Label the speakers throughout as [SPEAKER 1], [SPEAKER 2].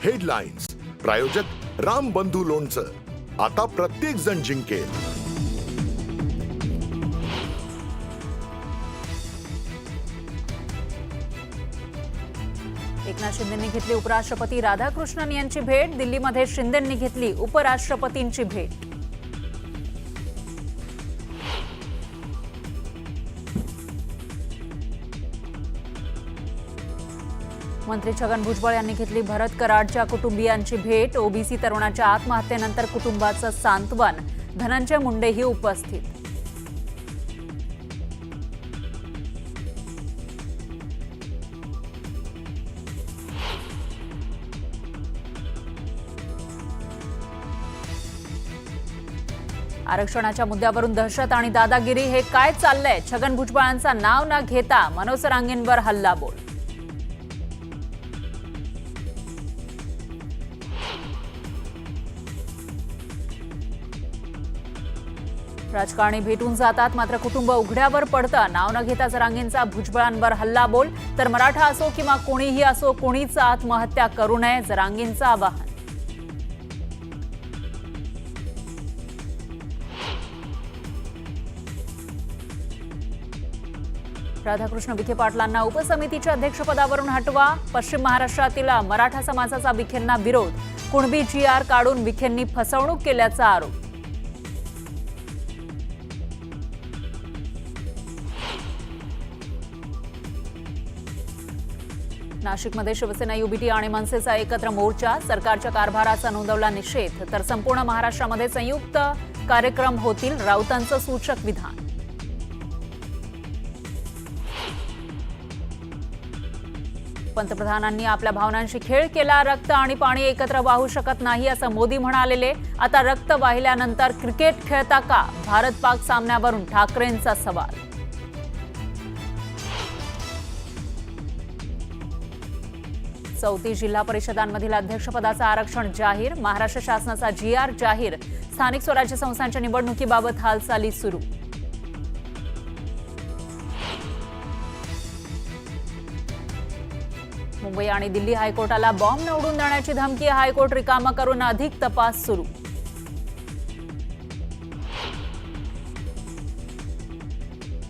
[SPEAKER 1] Headlines प्रायोजक राम बंधू लोणचं. आता प्रत्येक जण जिंकेल.
[SPEAKER 2] एकनाथ शिंदेंनी घेतली उपराष्ट्रपती राधाकृष्णन यांची भेट. दिल्लीमध्ये शिंदेंनी घेतली उपराष्ट्रपतींची भेट. मंत्री छगन भुजबळ यांनी घेतली भरत कराडच्या कुटुंबियांची भेट. ओबीसी तरुणाच्या आत्महत्येनंतर कुटुंबाचं सांत्वन. धनंजय मुंडेही उपस्थित. आरक्षणाच्या मुद्द्यावरून दहशत आणि दादागिरी हे काय चाललंय? छगन भुजबळांचा नाव न घेता मनोज सरांगेंवर हल्लाबोल. राजकारणी भेटून जातात मात्र कुटुंब उघड्यावर पडतं. नाव न घेता जरांगेंचा भुजबळांवर हल्लाबोल. तर मराठा असो किंवा कोणीही असो कोणीच आत्महत्या करू नये, जरांगेंचं आवाहन. राधाकृष्ण विखे पाटलांना उपसमितीच्या अध्यक्षपदावरून हटवा. पश्चिम महाराष्ट्रातील मराठा समाजाचा विखेंना विरोध. कुणबी GR काढून विखेंनी फसवणूक केल्याचा आरोप. नाशिकमध्ये शिवसेना, UBT आणि मनसेचा एकत्र मोर्चा. सरकारच्या कारभाराचा नोंदवला निषेध. तर संपूर्ण महाराष्ट्रामध्ये संयुक्त कार्यक्रम होतील, राऊतांचं सूचक विधान. पंतप्रधानांनी आपल्या भावनांशी खेळ केला. रक्त आणि पाणी एकत्र वाहू शकत नाही असं मोदी म्हणालेले. आता रक्त वाहिल्यानंतर क्रिकेट खेळता का? भारत-पाक सामन्यावरून ठाकरेंचा सवाल. चौथी जिल्हा परिषदांमधील अध्यक्षपदाचं आरक्षण जाहीर. महाराष्ट्र शासनाचा GR जाहीर. स्थानिक स्वराज्य संस्थांच्या निवडणुकीबाबत हालचाली सुरू. मुंबई आणि दिल्ली हायकोर्टाला बॉम्ब निवडून देण्याची धमकी. हायकोर्ट रिकामा करून अधिक तपास सुरू.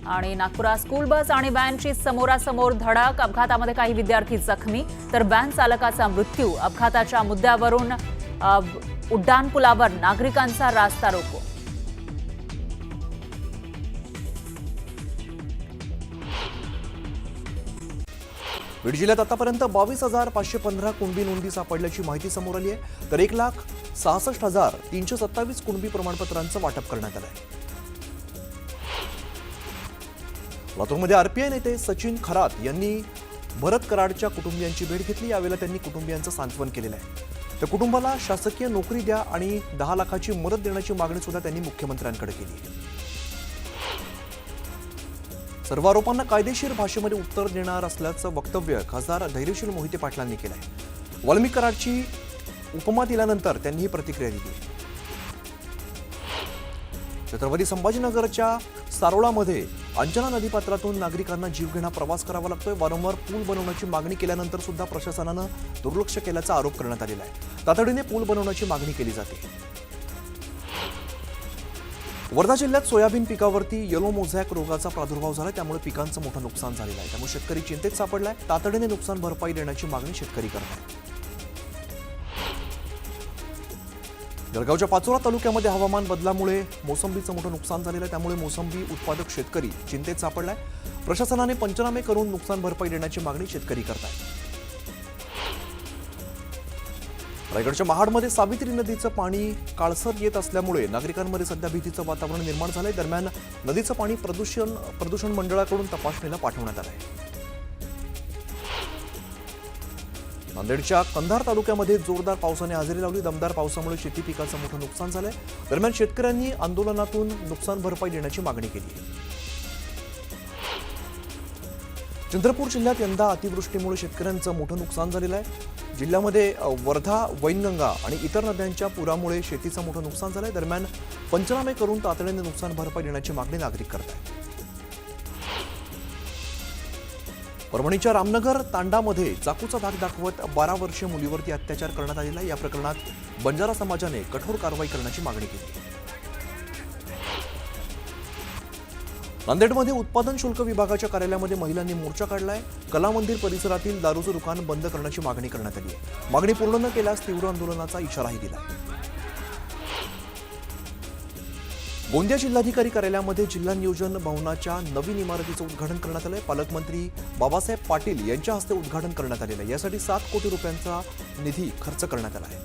[SPEAKER 2] आणि नागपुरात स्कूल बस आणि व्हॅनची समोरासमोर धडक. अपघातामध्ये काही विद्यार्थी जखमी तर व्हॅन चालकाचा मृत्यू. अपघाताच्या मुद्द्यावरून उड्डाणपुलावर नागरिकांचा रास्ता रोको.
[SPEAKER 3] बीड जिल्ह्यात आतापर्यंत 22,515 कुणबी नोंदी सापडल्याची माहिती समोर आली आहे. तर 1,66,327 कुणबी प्रमाणपत्रांचं वाटप करण्यात आलं आहे. लातूरमध्ये RPI नेते सचिन खरात यांनी भरत कराडच्या कुटुंबियांची भेट घेतली. यावेळेला त्यांनी कुटुंबियांचं सांत्वन केलेलं आहे. त्या कुटुंबाला शासकीय नोकरी द्या आणि 10 लाखाची मदत देण्याची मागणी सुद्धा त्यांनी मुख्यमंत्र्यांकडे केली. सर्व आरोपांना कायदेशीर भाषेमध्ये उत्तर देणार असल्याचं वक्तव्य खासदार धैर्यशील मोहिते पाटलांनी केलं आहे. वाल्मिक कराडची उपमा दिल्यानंतर त्यांनी ही प्रतिक्रिया दिली. छत्रपती संभाजीनगरच्या सारोळामध्ये अंजना नदीपात्रातून नागरिकांना जीवघेणा प्रवास करावा लागतोय. वारंवार पूल बनवण्याची मागणी केल्यानंतर सुद्धा प्रशासनानं दुर्लक्ष केल्याचा आरोप करण्यात आलेला आहे. तातडीने पूल बनवण्याची मागणी केली जाते. वर्धा जिल्ह्यात सोयाबीन पिकावरती येलो मोझॅक रोगाचा प्रादुर्भाव झाला. त्यामुळे पिकांचं मोठं नुकसान झालेलं आहे. त्यामुळे शेतकरी चिंतेत सापडलाय. तातडीने नुकसान भरपाई देण्याची मागणी शेतकरी करत आहेत. जळगावच्या पाचोरा तालुक्यामध्ये हवामान बदलामुळे मोसंबीचं मोठं नुकसान झालेलं आहे. त्यामुळे मोसंबी उत्पादक शेतकरी चिंतेत सापडलाय. प्रशासनाने पंचनामे करून नुकसान भरपाई देण्याची मागणी शेतकरी करतायत. रायगडच्या महाडमध्ये सावित्री नदीचं पाणी काळसर येत असल्यामुळे नागरिकांमध्ये सध्या भीतीचं वातावरण निर्माण झालंय. दरम्यान नदीचं पाणी प्रदूषण मंडळाकडून तपासणीला पाठवण्यात आलंय. नांदेडच्या कंधार तालुक्यामध्ये जोरदार पावसाने हजेरी लावली. दमदार पावसामुळे शेती पिकाचं मोठं नुकसान झालंय. दरम्यान शेतकऱ्यांनी आंदोलनातून नुकसान भरपाई देण्याची मागणी केली. चंद्रपूर जिल्ह्यात यंदा अतिवृष्टीमुळे शेतकऱ्यांचं मोठं नुकसान झालेलं आहे. जिल्ह्यामध्ये वर्धा, वैनगंगा आणि इतर नद्यांच्या पुरामुळे शेतीचं मोठं नुकसान झालंय. दरम्यान पंचनामे करून तातडीने नुकसान भरपाई देण्याची मागणी नागरिक करत आहेत. परभणीच्या रामनगर तांडामध्ये चाकूचा धाक दाखवत 12 वर्षीय मुलीवरती अत्याचार करण्यात आलेला आहे. या प्रकरणात बंजारा समाजाने कठोर कारवाई करण्याची मागणी केली. नांदेडमध्ये उत्पादन शुल्क विभागाच्या कार्यालयामध्ये महिलांनी मोर्चा काढलाय. कला मंदिर परिसरातील दारूचं दुकान बंद करण्याची मागणी करण्यात आली आहे. मागणी पूर्ण न केल्यास तीव्र आंदोलनाचा इशाराही दिलाय. गोंदिया जिल्हाधिकारी कार्यालयामध्ये जिल्हा नियोजन भवनाच्या नवीन इमारतीचं उद्घाटन करण्यात आलंय. पालकमंत्री बाबासाहेब पाटील यांच्या हस्ते उद्घाटन करण्यात आलेलं आहे. यासाठी 7 कोटी रुपयांचा निधी खर्च करण्यात आला आहे.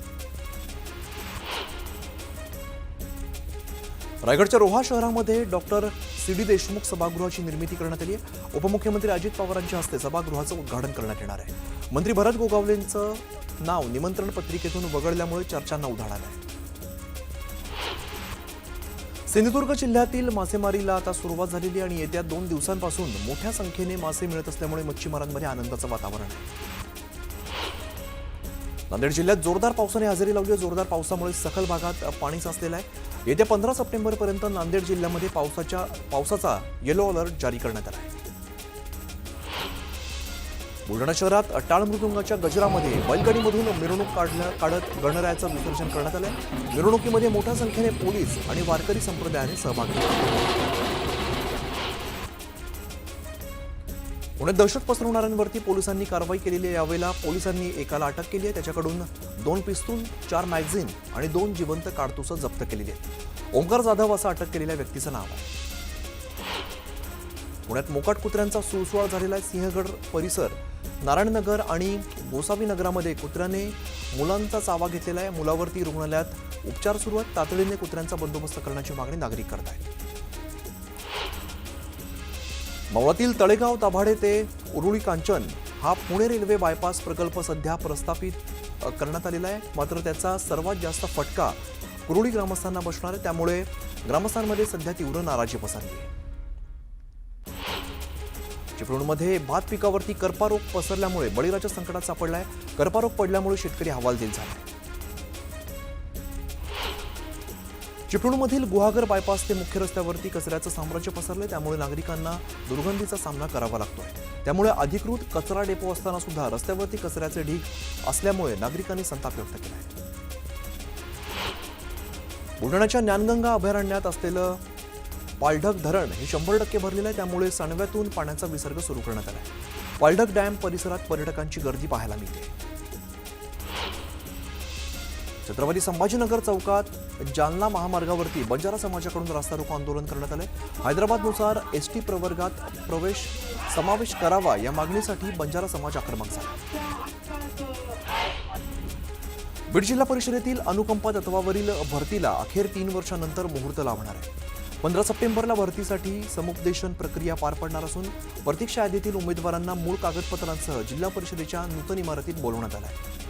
[SPEAKER 3] रायगडच्या रोहा शहरामध्ये डॉक्टर सी.डी. देशमुख सभागृहाची निर्मिती करण्यात आली आहे. उपमुख्यमंत्री अजित पवारांच्या हस्ते सभागृहाचं उद्घाटन करण्यात येणार आहे. मंत्री भरत गोगावलेंचं नाव निमंत्रण पत्रिकेतून वगळल्यामुळे चर्चांना उधाण आलं आहे. सिंधुदुर्ग जिल्ह्यातील मासेमारीला आता सुरुवात झालेली आणि येत्या 2 दिवसांपासून मोठ्या संख्येने मासे मिळत असल्यामुळे मच्छीमारांमध्ये आनंदाचं वातावरण आहे. नांदेड जिल्ह्यात जोरदार पावसाने हजेरी लावली आहे. जोरदार पावसामुळे सखल भागात पाणी साचलेलं आहे. येत्या 15 सप्टेंबरपर्यंत नांदेड जिल्ह्यामध्ये पावसाचा येलो अलर्ट जारी करण्यात आला आहे. बुलढाणा शहरात टाळ मृदुंगाच्या गजरामध्ये बैलगाडीमधून मिरवणूक काढत गणरायाचं विसर्जन करण्यात आलं. मिरवणुकीमध्ये मोठ्या संख्येने पोलीस आणि वारकरी संप्रदायाने सहभाग घेतला. पुण्यात दहशत पसरवणाऱ्यांवरती पोलिसांनी कारवाई केलेली आहे. यावेळेला पोलिसांनी एकाला अटक केली आहे. त्याच्याकडून 2 पिस्तूल, 4 मॅगझिन आणि 2 जिवंत काडतुसं जप्त केलेली आहेत. ओंकार जाधव असं अटक केलेल्या व्यक्तीचं नाव आहे. पुण्यात मोकाट कुत्र्यांचा सुळसुळाट झालेला आहे. सिंहगड परिसर, नारायणनगर आणि गोसावी नगरामध्ये कुत्र्याने मुलांचा चावा घेतलेला आहे. मुलावरती रुग्णालयात उपचार सुरू आहेत. तातडीने कुत्र्यांचा बंदोबस्त करण्याची मागणी नागरिक करत आहेत. मावळातील तळेगाव दाभाडे ते उरुळी कांचन हा पुणे रेल्वे बायपास प्रकल्प सध्या प्रस्थापित करण्यात आलेला आहे. मात्र त्याचा सर्वात जास्त फटका कुरुळी ग्रामस्थांना बसणार आहे. त्यामुळे ग्रामस्थांमध्ये सध्या तीव्र नाराजी पसरली आहे. चिपळूणमध्ये भात पिकावरती करपा रोग पसरल्यामुळे बळीराजा संकटात सापडलाय. करपा रोग पडल्यामुळे शेतकरी हवालदिल झाला. चिपळूणमधील गुहागर बायपास ते मुख्य रस्त्यावरती कचऱ्याचं साम्राज्य पसरलंय. त्यामुळे नागरिकांना दुर्गंधीचा सामना करावा लागतोय. त्यामुळे अधिकृत कचरा डेपो असताना सुद्धा रस्त्यावरती कचऱ्याचे ढीग असल्यामुळे नागरिकांनी संताप व्यक्त केला आहे. बुलढाण्याच्या ज्ञानगंगा अभयारण्यात असलेलं पालढग धरण हे 100% भरलेलं आहे. त्यामुळे सांडव्यातून पाण्याचा विसर्ग सुरू करण्यात आला आहे. पालढग डॅम परिसरात पर्यटकांची गर्दी पाहायला मिळते. छत्रपती संभाजीनगर चौकात जालना महामार्गावरती बंजारा समाजाकडून रास्ता रोको आंदोलन करण्यात आले. हैदराबादनुसार एसटी प्रवर्गात समावेश करावा या मागणीसाठी बंजारा समाज आक्रमक झाला. बीड जिल्हा परिषदेतील अनुकंपा तत्वावरील भरतीला अखेर 3 वर्षांनंतर मुहूर्त लावणार आहे. 15 सप्टेंबरला भरतीसाठी समुपदेशन प्रक्रिया पार पडणार असून प्रतीक्षा यादीतील उमेदवारांना मूळ कागदपत्रांसह जिल्हा परिषदेच्या नूतन इमारतीत बोलवण्यात आलं आहे.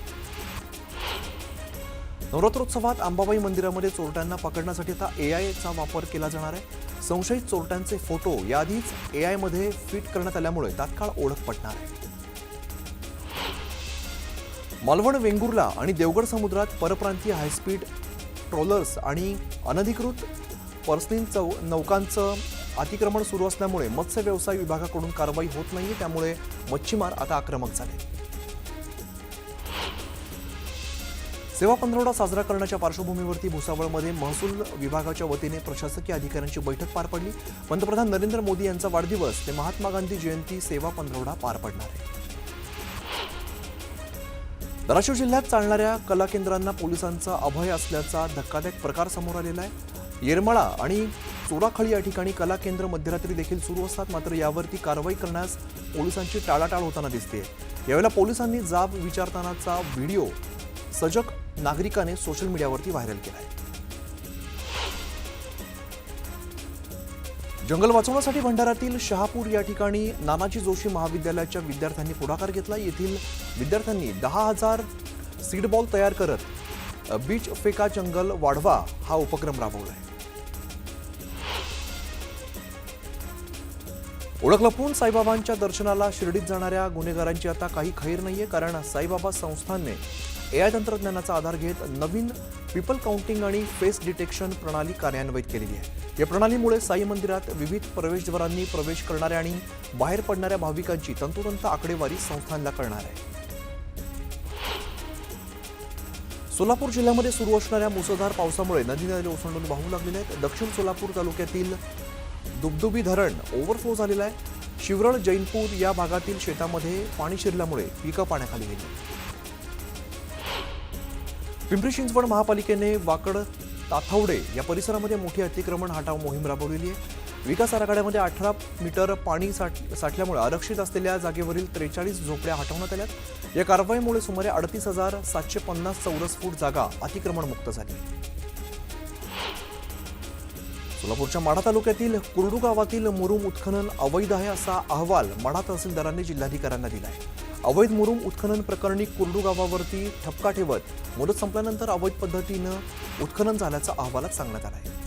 [SPEAKER 3] नवरात्रोत्सवात अंबाबाई मंदिरामध्ये चोरट्यांना पकडण्यासाठी आता एआयचा वापर केला जाणार आहे. संशयित चोरट्यांचे फोटो याआधीच एआयमध्ये फिट करण्यात आल्यामुळे तात्काळ ओळख पटणार आहे. मालवण, वेंगुर्ला आणि देवगड समुद्रात परप्रांतीय हायस्पीड ट्रोलर्स आणि अनधिकृत पर्सलिन नौकांचं अतिक्रमण सुरू असल्यामुळे मत्स्य व्यवसाय विभागाकडून कारवाई होत नाहीये. त्यामुळे मच्छीमार आता आक्रमक झाले. सेवा पंधरवडा साजरा करण्याच्या पार्श्वभूमीवरती भुसावळमध्ये महसूल विभागाच्या वतीने प्रशासकीय अधिकाऱ्यांची बैठक पार पडली. पंतप्रधान नरेंद्र मोदी यांचा वाढदिवस ते महात्मा गांधी जयंती सेवा पंधरवडा पार पडणार आहे. धाराशिव जिल्ह्यात चालणाऱ्या कला केंद्रांना पोलिसांचा अभय असल्याचा धक्कादायक प्रकार समोर आलेला आहे. येरमाळा आणि चोराखळी या ठिकाणी कला केंद्र मध्यरात्री देखील सुरू असतात. मात्र यावरती कारवाई करण्यास पोलिसांची टाळाटाळ होताना दिसते. यावेळेला पोलिसांनी जाब विचारतानाचा व्हिडिओ सजग नागरिकाने सोशल मीडियावरती व्हायरल केला आहे. जंगल वाचवण्यासाठी भंडाऱ्यातील शहापूर या ठिकाणी नानाजी जोशी महाविद्यालयाच्या विद्यार्थ्यांनी पुढाकार घेतला. येथील विद्यार्थ्यांनी 10,000 सीड बॉल तयार करत बीच फेका जंगल वाढवा हा उपक्रम राबवला आहे. ओळख लपवून साईबाबांच्या दर्शनाला शिर्डीत जाणाऱ्या गुन्हेगारांची आता काही खैर नाहीये. कारण साईबाबा संस्थानने एआय तंत्रज्ञानाचा आधार घेत नवीन पीपल काउंटिंग आणि फेस डिटेक्शन प्रणाली कार्यान्वित केलेली आहे. या प्रणालीमुळे साई मंदिरात विविध प्रवेशद्वारांनी प्रवेश करणाऱ्या आणि बाहेर पडणाऱ्या भाविकांची तंतोतंत आकडेवारी संस्थानला कळणार आहे. सोलापूर जिल्ह्यामध्ये सुरू असणाऱ्या मुसळधार पावसामुळे नदी नाले ओसंडून वाहू लागलेले आहेत. दक्षिण सोलापूर तालुक्यातील दुबदुबी धरण ओव्हरफ्लो झालेलं आहे. शिवरळ जैनपूर या भागातील शेतामध्ये पाणी शिरल्यामुळे पिकं पाण्याखाली गेली. पिंपरी चिंचवड महापालिकेने वाकड ताथवडे या परिसरामध्ये मोठी अतिक्रमण हटाव मोहीम राबवलेली आहे. विकास आराखड्यामध्ये 18 मीटर पाणी साठल्यामुळे आरक्षित असलेल्या जागेवरील 43 झोपड्या हटवण्यात आल्यात. या कारवाईमुळे सुमारे 38,750 चौरस फूट जागा अतिक्रमणमुक्त झाली. सोलापूरच्या माढा तालुक्यातील कुर्डू गावातील मुरुम उत्खनन अवैध आहे असा अहवाल माढा तहसीलदारांनी जिल्हाधिकाऱ्यांना दिला आहे. अवैध मुरुम उत्खनन प्रकरणी कुर्डू गावावरती ठपका ठेवत मुदत संपल्यानंतर अवैध पद्धतीनं उत्खनन झाल्याचं अहवालात सांगण्यात आलं आहे.